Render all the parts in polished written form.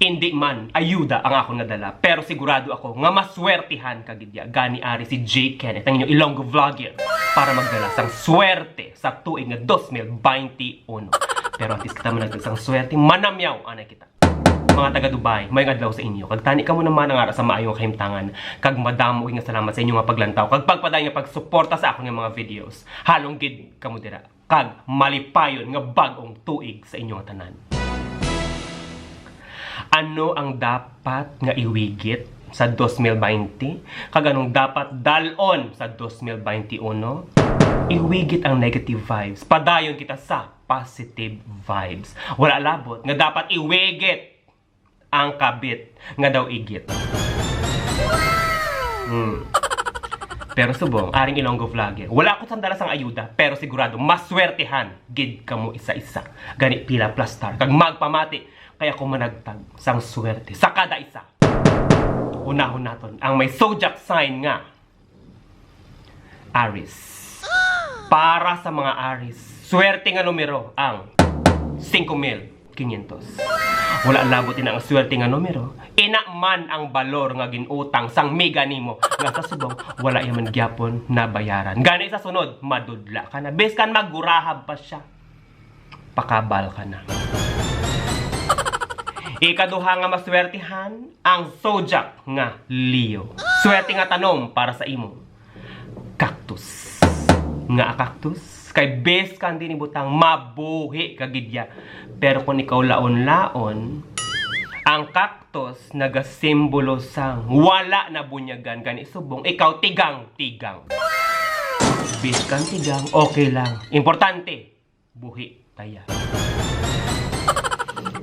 Hindi man ayuda ang akong nadala, pero sigurado ako nga maswertihan kagidya gani ari si J. Kenneth, ang inyong Ilonggo vlogger, para magdala sang swerte sa tuig nga 2021. Pero antes kita managdag sang swerte, manamyaw anay kita. Mga taga Dubai, may adlaw sa inyo. Kag tani ka mo naman ang ara sa maayong kahimtangan. Kag madamo nga salamat sa inyo nga paglantaw. Kag pagpaday nga pagsuporta sa akong mga videos. Halong gid kamo dira. Kag malipayon nga bag-ong tuig sa inyong tanan. Ano ang dapat nga iwigit sa 2020? Kag anong dapat dalon sa 2021? Iwigit ang negative vibes. Padayon kita sa positive vibes. Wala labot nga dapat iwigit ang kabit nga daw igit. Pero subong, aring Ilonggo vlogger, wala ko sandalas ang ayuda, pero sigurado maswertehan gid kamo isa-isa. Gani pila plus star kag magpamati, kaya ko managtag sang swerte sa kada isa. Unahon naton ang may zodiac sign nga Aries. Para sa mga Aries, swerte nga numero ang 5,500. Wala labot din ang swerte nga numero. Ina man ang balor nga ginutang sang mega nimo nga sa subong wala yaman gyapon na bayaran. Gani sa sunod, madudla ka na. Bes kan maggurahab pa siya. Pakabal ka na. Ikaduha nga maswertihan ang zodiac nga Leo. Swerte nga tanom para sa imo. Cactus. Nga cactus kay best kan din ibutang mabuhi kagidya. Pero kung ikaw laon-laon, ang cactus nagasimbolo sang wala na bunyagan gani subong ikaw tigang-tigang. Best kan tigang, okay lang. Importante, buhi taya.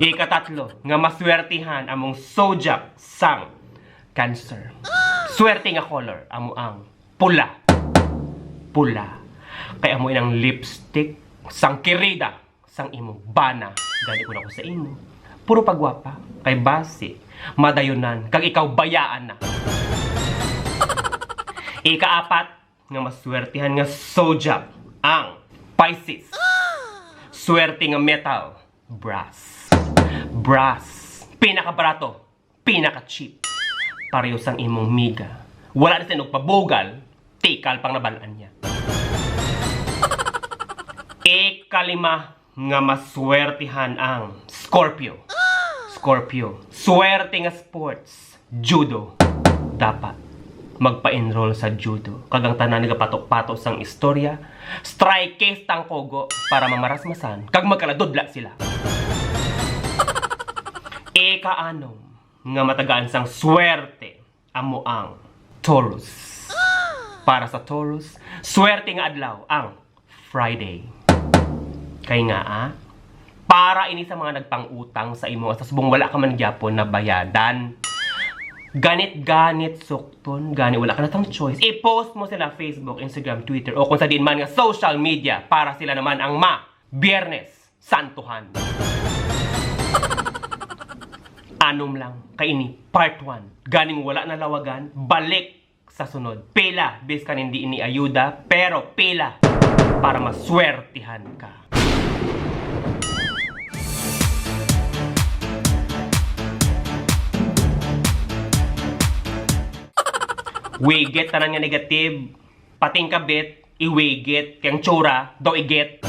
Ikatatlo, nga maswertihan among zodiac sang Cancer. Swerte nga color amo ang pula. Pula. Kaya amo inang lipstick sang kirida sang imong bana. Gani ko na ko sa imo. Puro pagwapa kay base madayonan kag ikaw bayaan na. Ikaapat nga maswertihan nga zodiac ang Pisces. Swerte nga metal, brass. Brass, pinakabarato, pinaka-cheap. Pareho sang imong miga. Wala na sinog pabugal, tikal pang nabalaan niya. Ikalima nga maswertihan ang Scorpio. Scorpio, swerte nga sports, judo. Dapat magpa-enroll sa judo. Kagang tanan nagapatok-patok sang istorya, strike case tang kogo para mamarasmasan kag magkaladudla sila. Ikaanom nga matagaan sang swerte amo ang Taurus. Para sa Taurus, swerte nga adlaw ang Friday. Kay nga para ini sa mga nagpang-utang sa imo sa subong wala ka man gyapon na bayadan. Ganit sukton, gani wala ka na tang choice. I-post mo sila Facebook, Instagram, Twitter o kung sa din man nga social media para sila naman ang Biyernes Santuhan. Anom lang, kaini, part 1. Ganing wala na lawagan, balik sa sunod. Pila, bis ka hindi ini ayuda, pero pila para maswertihan ka. Wigit tanan nga negative, pating kabit, iwigit, kayang tsura, daw igit.